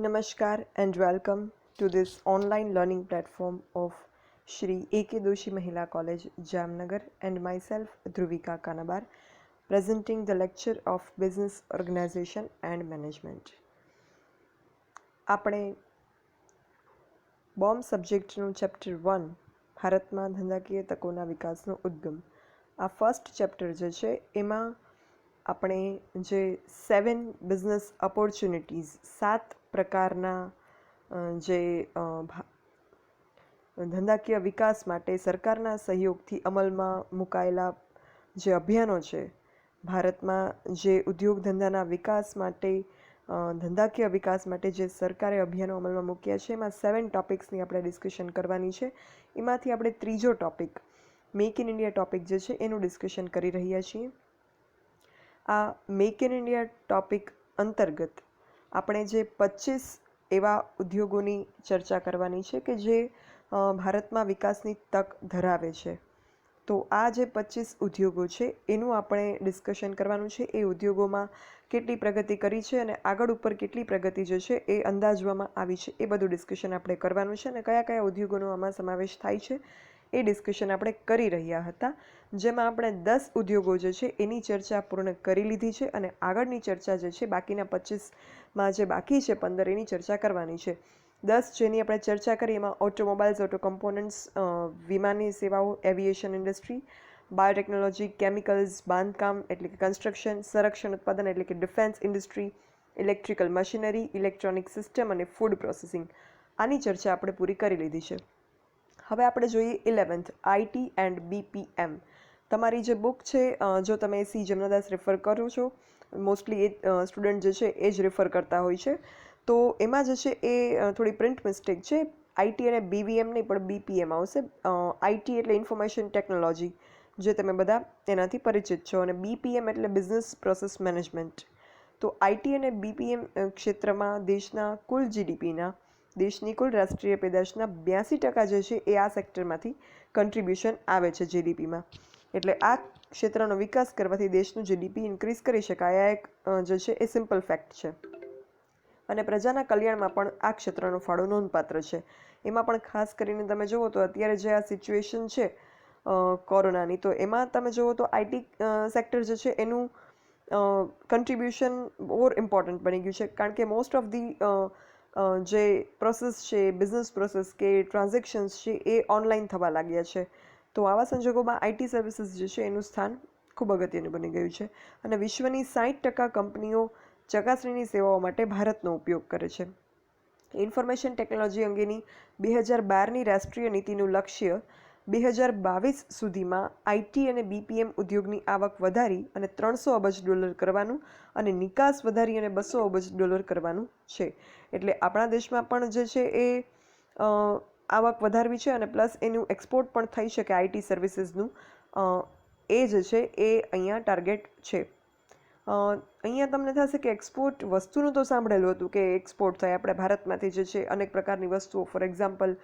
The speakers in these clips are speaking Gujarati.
Namaskar and welcome to this online learning platform of Shri AKDMC Mahila College, Jamnagar, and myself, Dhruvika Kanabar, presenting the lecture of Business Organization and Management. આપણે બોમ્બ સબ્જેક્ટનું ચેપ્ટર 1 ભારતમાં ધંધાકીય તકોના વિકાસનો ઉદ્ગમ, આ ફર્સ્ટ ચેપ્ટર જે છે એમાં આપણે જે 7 બિઝનેસ ઓપોર્ચ્યુનિટીઝ 7 પ્રકારના જે ધંધાકીય વિકાસ માટે સરકારના સહયોગથી અમલમાં મુકાયેલા જે અભિયાનો છે, ભારતમાં જે ઉદ્યોગ ધંધાના વિકાસ માટે ધંધાકીય વિકાસ માટે જે સરકારે અભિયાનો અમલમાં મૂક્યા છે એમાં 7 ટોપિક્સની આપણે ડિસ્કશન કરવાની છે. એમાંથી આપણે ત્રીજો topic make in India topic જે છે એનું ડિસ્કશન કરી રહ્યા છીએ. આ મેક ઇન ઇન્ડિયા ટોપિક અંતર્ગત આપણે જે 25 એવા ઉદ્યોગોની ચર્ચા કરવાની છે કે જે ભારતમાં વિકાસની તક ધરાવે છે. તો આ જે 25 ઉદ્યોગો છે એનું આપણે ડિસ્કશન કરવાનું છે. એ ઉદ્યોગોમાં કેટલી પ્રગતિ કરી છે અને આગળ ઉપર કેટલી પ્રગતિ જે છે એ અંદાજવામાં આવી છે, એ બધું ડિસ્કશન આપણે કરવાનું છે. અને કયા કયા ઉદ્યોગોનો આમાં સમાવેશ થાય છે એ ડિસ્કશન આપણે કરી રહ્યા હતા, જેમાં આપણે 10 ઉદ્યોગો જે છે એની ચર્ચા પૂર્ણ કરી લીધી છે અને આગળની ચર્ચા જે છે બાકીના 25માં જે બાકી છે 15 એની ચર્ચા કરવાની છે. 10 જેની આપણે ચર્ચા કરી એમાં ઓટોમોબાઈલ્સ, ઓટો કમ્પોનન્ટ્સ, વિમાની સેવાઓ, એવિએશન ઇન્ડસ્ટ્રી, બાયોટેકનોલોજી, કેમિકલ્સ, બાંધકામ એટલે કે કન્સ્ટ્રક્શન, સંરક્ષણ ઉત્પાદન એટલે કે defence industry, electrical machinery, electronic system અને ફૂડ પ્રોસેસિંગ, આની ચર્ચા આપણે પૂરી કરી લીધી છે. હવે આપણે જોઈએ 11th IT એન્ડ BPM. તમારી જે બુક છે, જો તમે સી જમનાદાસ રેફર કરો છો, મોસ્ટલી એ સ્ટુડન્ટ જે છે એ જ રેફર કરતા હોય છે, તો એમાં જે છે એ થોડી પ્રિન્ટ મિસ્ટેક છે. IT અને BVM નહીં પણ BPM આવશે. IT એટલે ઇન્ફોર્મેશન ટેકનોલોજી, જે તમે બધા એનાથી પરિચિત છો, અને BPM એટલે બિઝનેસ પ્રોસેસ મેનેજમેન્ટ. તો IT અને BPM ક્ષેત્રમાં દેશના કુલ GDPના, દેશની કુલ રાષ્ટ્રીય પેદાશના 82% જે છે એ આ સેક્ટરમાંથી કન્ટ્રીબ્યુશન આવે છે GDPમાં. એટલે આ ક્ષેત્રનો વિકાસ કરવાથી દેશનું GDP ઇન્ક્રીઝ કરી શકાય. આ એક જે છે એ સિમ્પલ ફેક્ટ છે. અને પ્રજાના કલ્યાણમાં પણ આ ક્ષેત્રનો ફાળો નોંધપાત્ર છે. એમાં પણ ખાસ કરીને તમે જુઓ તો અત્યારે જે આ સિચ્યુએશન છે કોરોનાની, તો એમાં તમે જુઓ તો IT સેક્ટર જે છે એનું કન્ટ્રીબ્યુશન મોર ઇમ્પોર્ટન્ટ બની ગયું છે, કારણ કે મોસ્ટ ઓફ ધી જે પ્રોસેસ છે, બિઝનેસ પ્રોસેસ કે ટ્રાન્ઝેક્શન્સ છે એ ઓનલાઈન થવા લાગ્યા છે. તો આવા સંજોગોમાં IT સર્વિસીસ જે છે એનું સ્થાન ખૂબ અગત્યનું બની ગયું છે. અને વિશ્વની 60% કંપનીઓ ચકાસણીની સેવાઓ માટે ભારતનો ઉપયોગ કરે છે. ઇન્ફોર્મેશન ટેકનોલોજી અંગેની 2012ની રાષ્ટ્રીય નીતિનું લક્ષ્ય 2022 સુધીમાં IT અને BPM ઉદ્યોગની આવક વધારી અને $300 અબજ કરવાનું અને નિકાસ વધારી અને $200 અબજ કરવાનું છે. એટલે આપણા દેશમાં પણ જે છે એ આવક વધારવી છે અને પ્લસ એનું એક્સપોર્ટ પણ થઈ શકે IT સર્વિસીસનું, એ જે છે એ અહીંયા ટાર્ગેટ છે. અહીંયા તમને થશે કે એક્સપોર્ટ વસ્તુનું તો સાંભળેલું હતું કે એક્સપોર્ટ થાય આપણે ભારતમાંથી જે છે અનેક પ્રકારની વસ્તુઓ, ફોર એક્ઝામ્પલ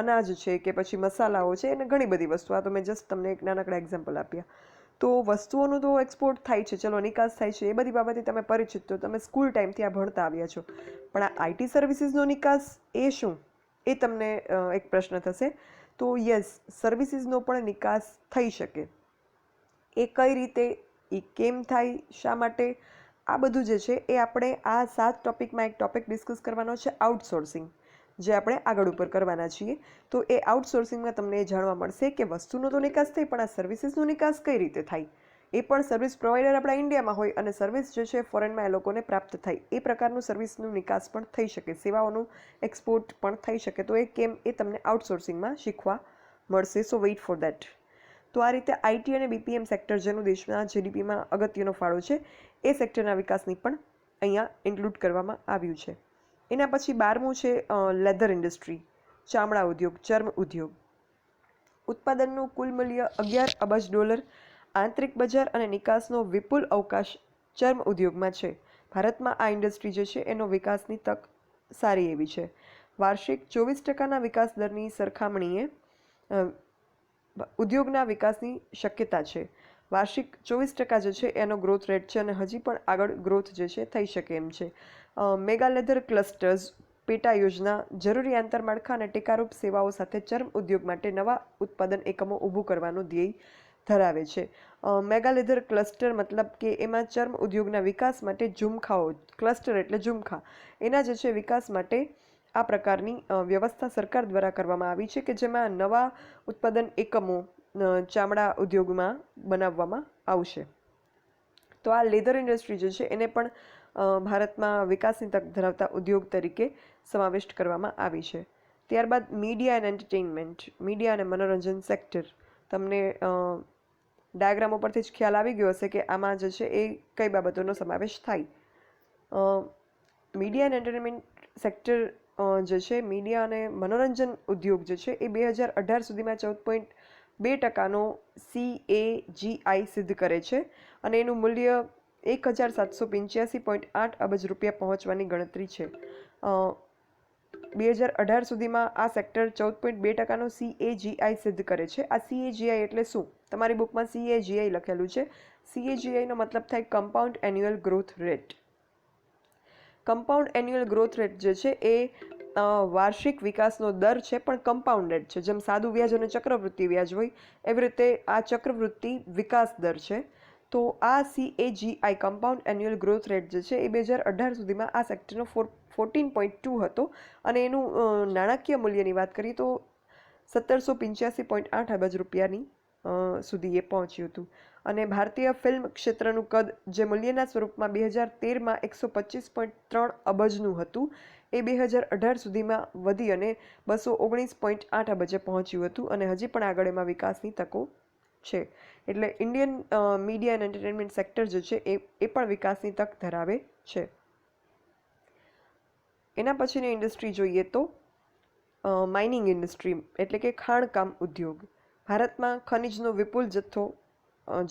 અનાજ છે કે પછી મસાલાઓ છે અને ઘણી બધી વસ્તુ. આ તો મેં જસ્ટ તમને એક નાનકડા એક્ઝામ્પલ આપ્યા. તો વસ્તુઓનું તો એક્સપોર્ટ થાય છે, ચલો નિકાસ થાય છે, એ બધી બાબતે તમે પરિચિત, તો તમે સ્કૂલ ટાઈમથી આ ભણતા આવ્યા છો. પણ આ IT સર્વિસીસનો નિકાસ એ શું, એ તમને એક પ્રશ્ન થશે. તો યસ, સર્વિસીસનો પણ નિકાસ થઈ શકે. એ કઈ રીતે, એ કેમ થાય, શા માટે, આ બધું જે છે એ આપણે આ 7 ટોપિકમાં એક ટોપિક ડિસ્કસ કરવાનો છે, આઉટસોર્સિંગ, જે આપણે આગળ ઉપર કરવાના છીએ. તો એ આઉટસોર્સિંગમાં તમને એ જાણવા મળશે કે વસ્તુનો તો નિકાસ થાય, પણ આ સર્વિસીસનો નિકાસ કઈ રીતે થાય. એ પણ સર્વિસ પ્રોવાઈડર આપણા ઇન્ડિયામાં હોય અને સર્વિસ જે છે ફોરેનમાં એ લોકોને પ્રાપ્ત થાય, એ પ્રકારનું સર્વિસનું નિકાસ પણ થઈ શકે, સેવાઓનું એક્સપોર્ટ પણ થઈ શકે. તો એ કેમ, એ તમને આઉટસોર્સિંગમાં શીખવા મળશે. સો વેઇટ ફોર દેટ. તો આ રીતે IT અને BPM સેક્ટર, જેનું દેશના GDPમાં અગત્યનો ફાળો છે, એ સેક્ટરના વિકાસની પણ અહીંયા ઇન્ક્લુડ કરવામાં આવ્યું છે. એના પછી 12મું છે લેધર ઇન્ડસ્ટ્રી, ચામડા ઉદ્યોગ, ચર્મ ઉદ્યોગ. ઉત્પાદનનું કુલ મૂલ્ય $11 અબજ, આંતરિક બજાર અને નિકાસનો વિપુલ અવકાશ ચર્મ ઉદ્યોગમાં છે. ભારતમાં આ ઇન્ડસ્ટ્રી જે છે એનો વિકાસની તક સારી એવી છે. વાર્ષિક 24%ના વિકાસ દરની સરખામણીએ ઉદ્યોગના વિકાસની શક્યતા છે. વાર્ષિક 24% જે છે એનો ગ્રોથ રેટ છે અને હજી પણ આગળ ગ્રોથ જે છે થઈ શકે એમ છે. મેગા લેધર ક્લસ્ટર્સ પેટા યોજના, જરૂરી આંતરમાળખા અને ટેકારૂપ સેવાઓ સાથે ચર્મ ઉદ્યોગ માટે નવા ઉત્પાદન એકમો ઊભું કરવાનો ધ્યેય ધરાવે છે. મેગા લેધર ક્લસ્ટર મતલબ કે એમાં ચર્મ ઉદ્યોગના વિકાસ માટે ઝુમખાઓ, ક્લસ્ટર એટલે ઝુમખા, એના જે છે વિકાસ માટે આ પ્રકારની વ્યવસ્થા સરકાર દ્વારા કરવામાં આવી છે કે જેમાં નવા ઉત્પાદન એકમો ચામડા ઉદ્યોગમાં બનાવવામાં આવશે. તો આ લેધર ઇન્ડસ્ટ્રી જે છે એને પણ ભારતમાં વિકાસની તક ધરાવતા ઉદ્યોગ તરીકે સમાવિષ્ટ કરવામાં આવી છે. ત્યારબાદ મીડિયા એન્ડ એન્ટરટેઇનમેન્ટ, મીડિયા અને મનોરંજન સેક્ટર. તમને ડાયાગ્રામ ઉપરથી જ ખ્યાલ આવી ગયો હશે કે આમાં જે છે એ કઈ બાબતોનો સમાવેશ થાય. મીડિયા એન્ડ એન્ટરટેઇનમેન્ટ સેક્ટર જે છે, મીડિયા અને મનોરંજન ઉદ્યોગ જે છે એ 2018 સુધીમાં 14.2%નો CAGI સિદ્ધ કરે છે અને એનું મૂલ્ય 1785.8 અબજ રૂપિયા પહોંચવાની ગણતરી છે. 2018 સુધીમાં આ સેક્ટર 14.2%નો CAGI સિદ્ધ કરે છે. આ CAGI એટલે શું? તમારી બુકમાં CAGI લખેલું છે. CAGI નો મતલબ થાય compound annual growth rate. Compound annual growth rate જે છે એ વાર્ષિક વિકાસનો દર છે, પણ કમ્પાઉન્ડેડ છે. જેમ સાદું વ્યાજ અને ચક્રવૃત્તિ વ્યાજ હોય એવી રીતે આ ચક્રવૃત્તિ વિકાસ દર છે. તો આ CAGI compound annual growth rate જે છે એ 2018 સુધીમાં આ સેક્ટરનો 14.2 હતો અને એનું નાણાકીય મૂલ્યની વાત કરીએ તો 1785.8 અબજ રૂપિયાની સુધી એ પહોંચ્યું હતું. અને ભારતીય ફિલ્મ ક્ષેત્રનું કદ જે મૂલ્યના સ્વરૂપમાં 2013માં 125.3 અબજનું હતું એ 2018 સુધીમાં વધી અને 219.8 અબજે પહોંચ્યું હતું અને હજી પણ આગળ એમાં વિકાસની તકો છે. એટલે Indian media and entertainment sector જે છે એ પણ વિકાસની તક ધરાવે છે. એના પછીની ઇન્ડસ્ટ્રી જોઈએ તો માઇનિંગ ઇન્ડસ્ટ્રી એટલે કે ખાણકામ ઉદ્યોગ. ભારતમાં ખનિજનો વિપુલ જથ્થો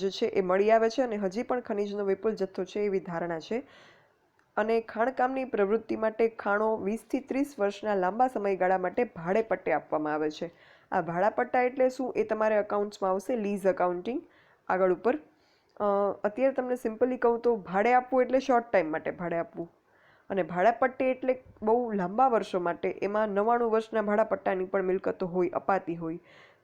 જે છે એ મળી આવે છે અને હજી પણ ખનિજનો વિપુલ જથ્થો છે એવી ધારણા છે. અને ખાણકામની પ્રવૃત્તિ માટે ખાણો 20 થી 30 વર્ષના લાંબા સમયગાળા માટે ભાડે પટ્ટે આપવામાં આવે છે. આ ભાડા પટ્ટા એટલે શું એ તમારે અકાઉન્ટ્સમાં આવશે, લીઝ અકાઉન્ટિંગ આગળ ઉપર. અત્યારે તમને સિમ્પલી કહું તો ભાડે આપવું એટલે શોર્ટ ટાઈમ માટે ભાડે આપવું અને ભાડા પટ્ટે એટલે બહુ લાંબા વર્ષો માટે, એમાં 99 વર્ષના ભાડા પટ્ટાની પણ મિલકતો હોય, અપાતી હોય.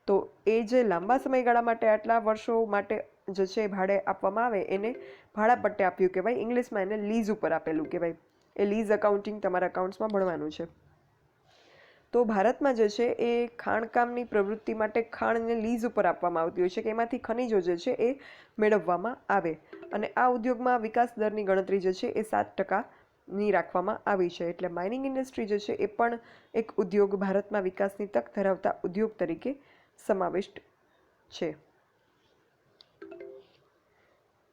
તો એ જે લાંબા સમયગાળા માટે આટલા વર્ષો માટે જે છે ભાડે આપવામાં આવે એને ભાડા પટ્ટે આપ્યું કહેવાય. ઇંગ્લિશમાં એને લીઝ ઉપર આપેલું કહેવાય. એ લીઝ અકાઉન્ટિંગ તમારા અકાઉન્ટ્સમાં ભણવાનું છે. તો ભારતમાં જે છે એ ખાણકામની પ્રવૃત્તિ માટે ખાણને લીઝ ઉપર આપવામાં આવતી હોય છે કે એમાંથી ખનિજો જે છે એ મેળવવામાં આવે અને આ ઉદ્યોગમાં વિકાસ દરની ગણતરી જે છે એ 7%ની રાખવામાં આવી છે. એટલે માઇનિંગ ઇન્ડસ્ટ્રી જે છે એ પણ એક ઉદ્યોગ ભારતમાં વિકાસની તક ધરાવતા ઉદ્યોગ તરીકે સમાવિષ્ટ છે.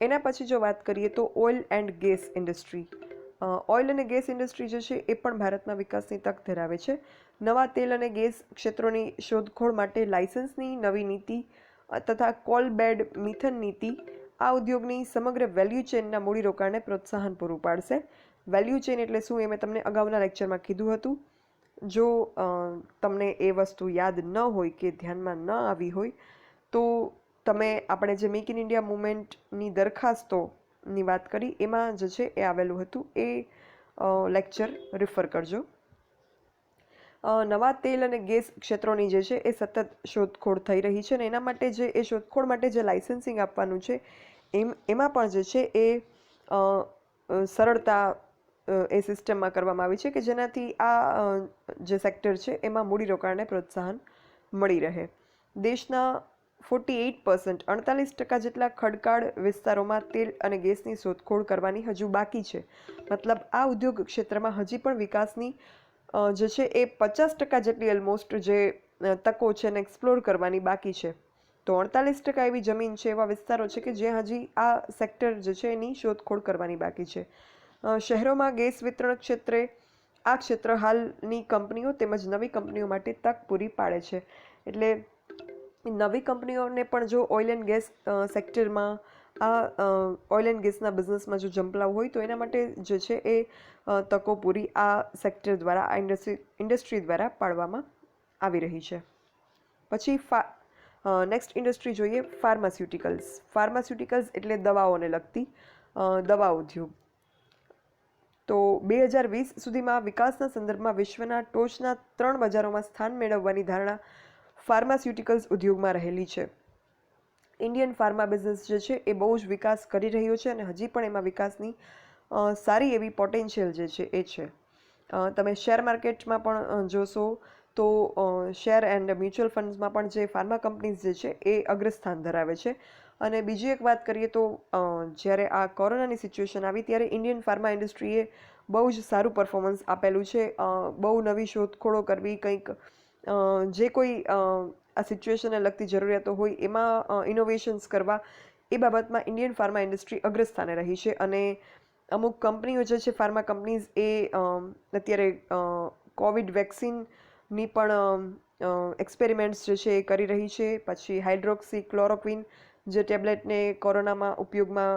એના પછી જો વાત કરીએ તો oil and gas industry. Oil અને ગેસ ઇન્ડસ્ટ્રી જે છે એ પણ ભારતમાં વિકાસની તક ધરાવે છે. નવા તેલ અને ગેસ ક્ષેત્રોની શોધખોળ માટે લાયસન્સની નવી નીતિ તથા કોલ બેડ મિથન નીતિ આ ઉદ્યોગની સમગ્ર વેલ્યુ ચેનના મૂડીરોકાણને પ્રોત્સાહન પૂરું પાડશે. વેલ્યુ ચેન એટલે શું એ મેં તમને અગાઉના લેક્ચરમાં કીધું હતું. જો તમને એ વસ્તુ યાદ ન હોય કે ધ્યાનમાં ન આવી હોય તો તમે આપણે જે મેક ઇન ઇન્ડિયા મુવમેન્ટની દરખાસ્તોની વાત કરી એમાં જે છે એ આવેલું હતું એ લેક્ચર રિફર કરજો. નવા તેલ અને ગેસ ક્ષેત્રોની જે છે એ સતત શોધખોળ થઈ રહી છે અને એના માટે જે એ શોધખોળ માટે જે લાયસન્સિંગ આપવાનું છે એમાં પણ જે છે એ સરળતા એ સિસ્ટમમાં કરવામાં આવી છે કે જેનાથી આ જે સેક્ટર છે એમાં મૂડીરોકાણને પ્રોત્સાહન મળી રહે. દેશના 48% 48% જેટલા ખડકાળ વિસ્તારોમાં તેલ અને ગેસની શોધખોળ કરવાની હજુ બાકી છે. મતલબ આ ઉદ્યોગ ક્ષેત્રમાં હજી પણ વિકાસની જે છે એ 50% જેટલી ઓલમોસ્ટ જે તકો છે એને એક્સપ્લોર કરવાની બાકી છે. તો 48% એવી જમીન છે, એવા વિસ્તારો છે કે જ્યાં હજી આ સેક્ટર જે છે એની શોધખોળ કરવાની બાકી છે. શહેરોમાં ગેસ વિતરણ ક્ષેત્રે આ ક્ષેત્ર હાલની કંપનીઓ તેમજ નવી કંપનીઓ માટે તક પૂરી પાડે છે. એટલે નવી કંપનીઓને પણ જો ઓઇલ એન્ડ ગેસ સેક્ટરમાં આ ઓઇલ એન્ડ ગેસના બિઝનેસમાં જો જંપલાવ હોય તો એના માટે જે છે એ તકો પૂરી આ સેક્ટર દ્વારા, આ ઇન્ડસ્ટ્રી દ્વારા પાડવામાં આવી રહી છે. પછી નેક્સ્ટ ઇન્ડસ્ટ્રી જોઈએ ફાર્માસ્યુટિકલ્સ. ફાર્માસ્યુટિકલ્સ એટલે દવાઓને લગતી દવા ઉદ્યોગ. તો 2020 સુધીમાં વિકાસના સંદર્ભમાં વિશ્વના ટોચના 3 બજારોમાં સ્થાન મેળવવાની ધારણા ફાર્માસ્યુટિકલ્સ ઉદ્યોગમાં રહેલી છે. ઇન્ડિયન ફાર્મા બિઝનેસ જે છે એ બહુ જ વિકાસ કરી રહ્યો છે અને હજી પણ એમાં વિકાસની સારી એવી પોટેન્શિયલ જે છે એ છે. તમે શેર માર્કેટમાં પણ જોશો તો શેર એન્ડ મ્યુચ્યુઅલ ફંડ્સમાં પણ જે ફાર્મા કંપનીઝ જે છે એ અગ્રસ્થાન ધરાવે છે. અને બીજી એક વાત કરીએ તો જ્યારે આ કોરોનાની સિચ્યુએશન આવી ત્યારે ઇન્ડિયન ફાર્મા ઇન્ડસ્ટ્રીએ બહુ જ સારું પરફોર્મન્સ આપેલું છે. બહુ નવી શોધખોળો કરવી, કંઈક જે કોઈ આ સિચ્યુએશનને લગતી જરૂરિયાતો હોય એમાં ઇનોવેશન્સ કરવા, એ બાબતમાં ઇન્ડિયન ફાર્મા ઇન્ડસ્ટ્રી અગ્રસ્થાને રહી છે. અને અમુક કંપનીઓ જે છે ફાર્મા કંપનીઝ એ અત્યારે કોવિડ વેક્સિનની પણ એક્સપેરિમેન્ટ્સ જે છે એ કરી રહી છે. પછી હાઇડ્રોક્સી ક્લોરોક્વિન જે ટેબ્લેટને કોરોનામાં ઉપયોગમાં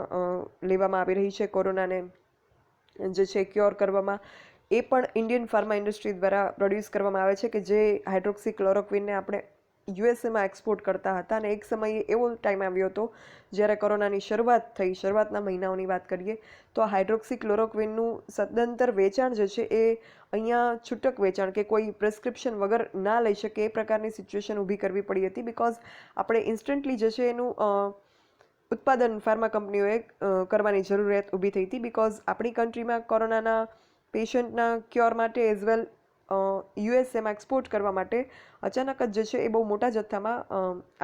લેવામાં આવી રહી છે, કોરોનાને જે છે ક્યોર કરવામાં, એ પણ ઇન્ડિયન ફાર્મા ઇન્ડસ્ટ્રી દ્વારા પ્રોડ્યુસ કરવામાં આવે છે કે જે હાઇડ્રોક્સી ક્લોરોક્વિનને આપણે યુએસએમાં એક્સપોર્ટ કરતા હતા. અને એક સમયે એવો ટાઈમ આવ્યો હતો જ્યારે કોરોનાની શરૂઆતના મહિનાઓની વાત કરીએ તો આ હાઇડ્રોક્સી ક્લોરોક્વિનનું સદંતર વેચાણ જે છે એ અહીંયા છૂટક વેચાણ કે કોઈ પ્રિસ્ક્રિપ્શન વગર ના લઈ શકે એ પ્રકારની સિચ્યુએશન ઊભી કરવી પડી હતી. બિકોઝ આપણે ઇન્સ્ટન્ટલી જે છે એનું ઉત્પાદન ફાર્મા કંપનીઓએ કરવાની જરૂરિયાત ઊભી થઈ હતી. બિકોઝ આપણી કન્ટ્રીમાં કોરોનાના પેશન્ટના ક્યોર માટે એઝ વેલ યુએસએમાં એક્સપોર્ટ કરવા માટે અચાનક જ જે છે એ બહુ મોટા જથ્થામાં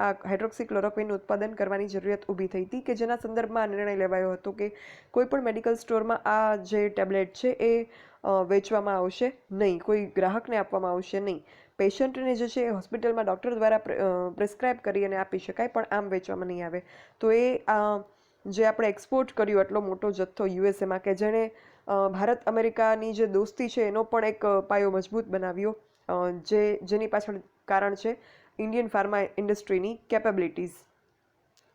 આ હાઇડ્રોક્સી ક્લોરોક્વિનનું ઉત્પાદન કરવાની જરૂરિયાત ઊભી થઈ હતી, કે જેના સંદર્ભમાં નિર્ણય લેવાયો હતો કે કોઈ પણ મેડિકલ સ્ટોરમાં આ જે ટેબ્લેટ છે એ વેચવામાં આવશે નહીં, કોઈ ગ્રાહકને આપવામાં આવશે નહીં. પેશન્ટને જે છે એ હોસ્પિટલમાં ડૉક્ટર દ્વારા પ્રિસ્ક્રાઇબ કરી અને આપી શકાય, પણ આમ વેચવામાં નહીં આવે. તો એ જે આપણે એક્સપોર્ટ કર્યું આટલો મોટો જથ્થો યુએસએમાં, કે જેણે ભારત અમેરિકાની જે દોસ્તી છે એનો પણ એક પાયો મજબૂત બનાવ્યો, જેની પાછળ કારણ છે ઇન્ડિયન ફાર્મા ઇન્ડસ્ટ્રીની કેપેબિલિટીઝ.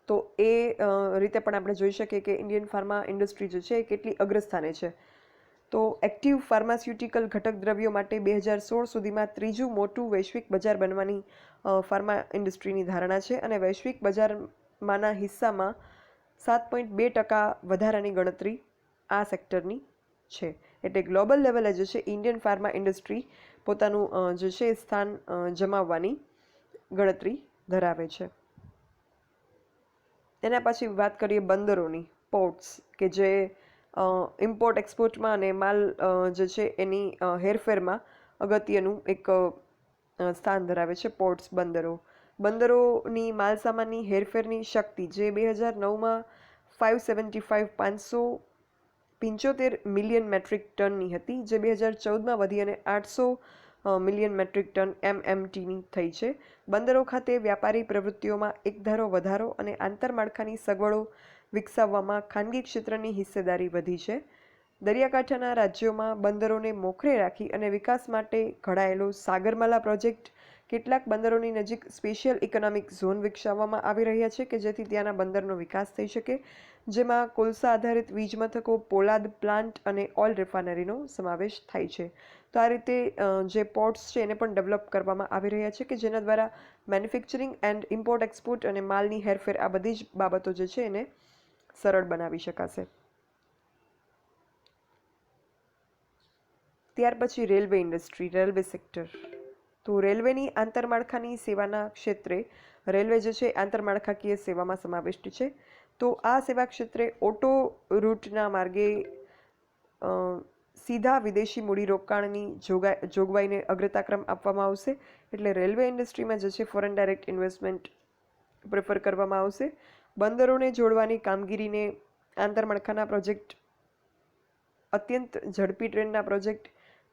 તો એ રીતે પણ આપણે જોઈ શકીએ કે ઇન્ડિયન ફાર્મા ઇન્ડસ્ટ્રી જે છે એ કેટલી અગ્રસ્થાને છે. તો એક્ટિવ ફાર્માસ્યુટિકલ ઘટક દ્રવ્યો માટે 2016 સુધીમાં ત્રીજું મોટું વૈશ્વિક બજાર બનવાની ફાર્મા ઇન્ડસ્ટ્રીની ધારણા છે. અને વૈશ્વિક બજારમાંના હિસ્સામાં 7.2% વધારાની ગણતરી આ સેક્ટરની છે. એટલે ગ્લોબલ લેવલે જે છે ઇન્ડિયન ફાર્મા ઇન્ડસ્ટ્રી પોતાનું જે છે સ્થાન જમાવવાની ગણતરી ધરાવે છે. એના પછી વાત કરીએ બંદરોની, પોર્ટ્સ, કે જે ઇમ્પોર્ટ એક્સપોર્ટમાં અને માલ જે છે એની હેરફેરમાં અગત્યનું એક સ્થાન ધરાવે છે પોર્ટ્સ, બંદરો. બંદરોની માલસામાનની હેરફેરની શક્તિ જે 2009માં 575 મિલિયન મેટ્રિક ટનની હતી, જે 2014માં વધી અને 800 મિલિયન મેટ્રિક ટન MMTની થઈ છે. બંદરો ખાતે વ્યાપારી પ્રવૃત્તિઓમાં એકધારો વધારો અને આંતરમાળખાની સગવડો વિકસાવવામાં ખાનગી ક્ષેત્રની હિસ્સેદારી વધી છે. દરિયાકાંઠાના રાજ્યોમાં બંદરોને મોખરે રાખી અને વિકાસ માટે ઘડાયેલો સાગરમાલા પ્રોજેક્ટ, કેટલાક બંદરોની નજીક સ્પેશિયલ ઇકોનોમિક ઝોન વિકસાવવામાં આવી રહ્યા છે કે જેથી ત્યાંના બંદરનો વિકાસ થઈ શકે, જેમાં કોલસા આધારિત વીજ મથકો, પોલાદ પ્લાન્ટ અને ઓઇલ રિફાઇનરીનો સમાવેશ થાય છે. તો આ રીતે જે પોર્ટ્સ છે એને પણ ડેવલપ કરવામાં આવી રહ્યા છે કે જેના દ્વારા મેન્યુફેક્ચરિંગ એન્ડ ઇમ્પોર્ટ એક્સપોર્ટ અને માલની હેરફેર આ બધી જ બાબતો જે છે એને સરળ બનાવી શકાશે. ત્યાર પછી રેલવે ઇન્ડસ્ટ્રી, રેલવે સેક્ટર. તો રેલવેની આંતરમાળખાની સેવાના ક્ષેત્રે રેલવે જે છે આંતરમાળખાકીય સેવામાં સમાવિષ્ટ છે. તો આ સેવા ક્ષેત્રે ઓટો રૂટના માર્ગે સીધા વિદેશી મૂડીરોકાણની જોગવાઈને અગ્રતાક્રમ આપવામાં આવશે. એટલે રેલવે ઇન્ડસ્ટ્રીમાં જે છે ફોરેન ડાયરેક્ટ ઇન્વેસ્ટમેન્ટ પ્રેફર કરવામાં આવશે. બંદરોને જોડવાની કામગીરીને આંતરમાળખાના પ્રોજેક્ટ, અત્યંત ઝડપી ટ્રેનના પ્રોજેક્ટ,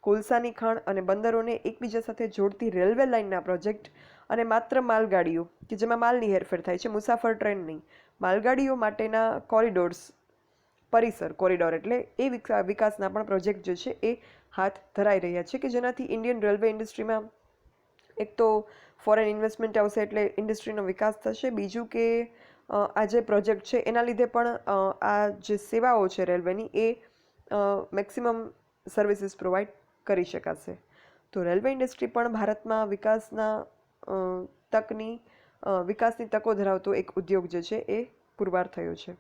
કોલસાની ખાણ અને બંદરોને એકબીજા સાથે જોડતી રેલવે લાઇનના પ્રોજેક્ટ અને માત્ર માલગાડીઓ કે જેમાં માલની હેરફેર થાય છે, મુસાફર ટ્રેન નહીં, માલગાડીઓ માટેના કોરિડોર્સ, પરિસર, કોરિડોર એટલે એ વિકાસના પણ પ્રોજેક્ટ જે છે એ હાથ ધરાઈ રહ્યા છે કે જેનાથી ઇન્ડિયન રેલવે ઇન્ડસ્ટ્રીમાં એક તો ફોરેન ઇન્વેસ્ટમેન્ટ આવશે એટલે ઇન્ડસ્ટ્રીનો વિકાસ થશે. બીજું કે આ જે પ્રોજેક્ટ છે એના લીધે પણ આ જે સેવાઓ છે રેલવેની એ મેક્સિમમ સર્વિસીસ પ્રોવાઈડ કરી શકાશે. તો રેલવે ઇન્ડસ્ટ્રી પણ ભારતમાં વિકાસની તકો ધરાવતો એક ઉદ્યોગ જે છે એ પુરવાર થયો છે.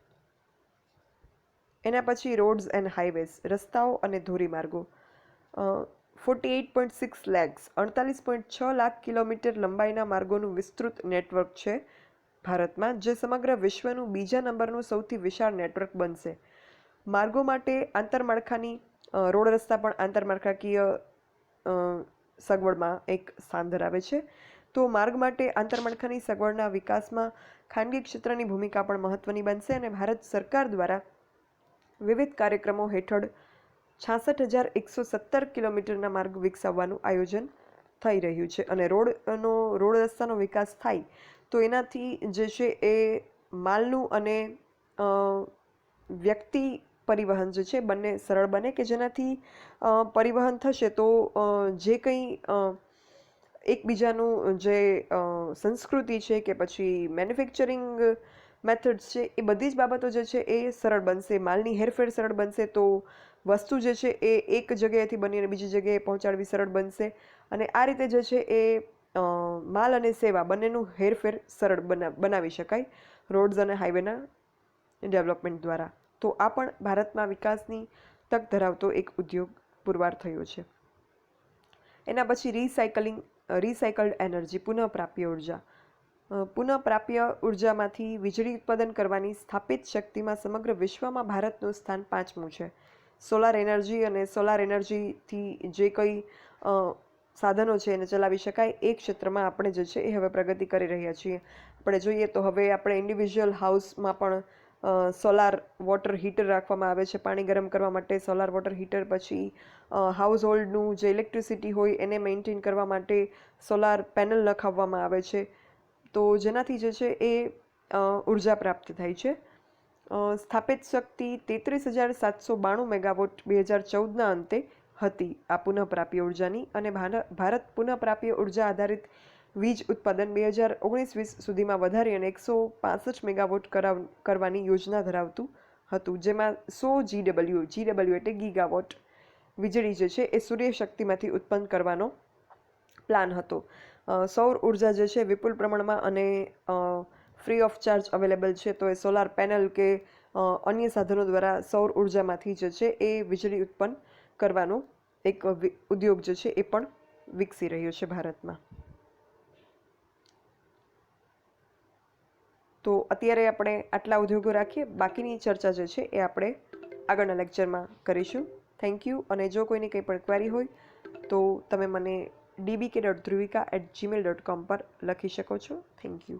એના પછી રોડ્સ એન્ડ હાઈવેઝ, રસ્તાઓ અને ધોરીમાર્ગો. 48.6 લેક્સ 48.6 લાખ કિલોમીટર લંબાઈના માર્ગોનું વિસ્તૃત નેટવર્ક છે ભારતમાં, જે સમગ્ર વિશ્વનું બીજા નંબરનું સૌથી વિશાળ નેટવર્ક બનશે. માર્ગો માટે આંતરમાળખાની રોડ રસ્તા પણ આંતરમાળખાકીય સગવડમાં એક સ્થાન ધરાવે છે. તો માર્ગ માટે આંતરમાળખાની સગવડના વિકાસમાં ખાનગી ક્ષેત્રની ભૂમિકા પણ મહત્વની બનશે અને ભારત સરકાર દ્વારા વિવિધ કાર્યક્રમો હેઠળ 66,117 કિલોમીટરના માર્ગ વિકસાવવાનું આયોજન થઈ રહ્યું છે. અને રોડ રસ્તાનો વિકાસ થાય તો એનાથી જે છે એ માલનું અને વ્યક્તિ પરિવહન જે છે બંને સરળ બને, કે જેનાથી પરિવહન થશે તો જે કંઈ એકબીજાનું જે સંસ્કૃતિ છે કે પછી મેન્યુફેક્ચરિંગ મેથડ્સ છે એ બધી જ બાબતો જે છે એ સરળ બનશે. માલની હેરફેર સરળ બનશે તો વસ્તુ જે છે એ એક જગ્યાએથી બનીને બીજી જગ્યાએ પહોંચાડવી સરળ બનશે. અને આ રીતે જે છે એ માલ અને સેવા બંનેનું હેરફેર સરળ બનાવી શકાય રોડ્સ અને હાઈવેના ડેવલપમેન્ટ દ્વારા. તો આ પણ ભારતમાં વિકાસની તક ધરાવતો એક ઉદ્યોગ પુરવાર થયો છે. એના પછી રિસાયકલ્ડ એનર્જી, પુનઃપ્રાપ્ય ઉર્જા. પુનઃપ્રાપ્ય ઉર્જામાંથી વીજળી ઉત્પાદન કરવાની સ્થાપિત શક્તિમાં સમગ્ર વિશ્વમાં ભારતનું સ્થાન 5મું છે. સોલાર એનર્જી અને સોલાર એનર્જીથી જે કંઈ સાધનો છે એને ચલાવી શકાય એ ક્ષેત્રમાં આપણે જે છે એ હવે પ્રગતિ કરી રહ્યા છીએ. આપણે જોઈએ તો હવે આપણે ઇન્ડિવિજ્યુઅલ હાઉસમાં પણ સોલાર વોટર હીટર રાખવામાં આવે છે પાણી ગરમ કરવા માટે. સોલાર વોટર હીટર, પછી હાઉસ હોલ્ડનું જે ઇલેક્ટ્રિસિટી હોય એને મેન્ટેન કરવા માટે સોલાર પેનલ નખાવવામાં આવે છે. તો જેનાથી જે છે એ ઉર્જા પ્રાપ્ત થાય છે. સ્થાપિત શક્તિ 33,792 મેગાવોટ 2014ના અંતે હતી આ પુનઃપ્રાપ્ય ઉર્જાની. અને ભારત પુનઃપ્રાપ્ય ઉર્જા આધારિત વીજ ઉત્પાદન 2019-20 સુધીમાં વધારી અને 165 મેગાવોટ કરવાની યોજના ધરાવતું હતું, જેમાં 100 GW એટલે ગીગાવોટ વીજળી જે છે એ સૂર્યશક્તિમાંથી ઉત્પન્ન કરવાનો પ્લાન હતો. સૌર ઉર્જા જે છે વિપુલ પ્રમાણમાં અને ફ્રી ઓફ ચાર્જ અવેલેબલ છે. તો એ સોલાર પેનલ કે અન્ય સાધનો દ્વારા સૌર ઉર્જામાંથી જે છે એ વીજળી ઉત્પન્ન કરવાનો એક ઉદ્યોગ જે છે એ પણ વિકસી રહ્યો છે ભારતમાં. તો અત્યારે આપણે આટલા ઉદ્યોગો રાખીએ, બાકીની ચર્ચા જે છે એ આપણે આગળના લેક્ચરમાં કરીશું. Thank you. અને જો કોઈને કંઈ પણ ક્વેરી હોય તો તમે મને dbk.dhruvika@gmail.com પર લખી શકો છો. Thank you.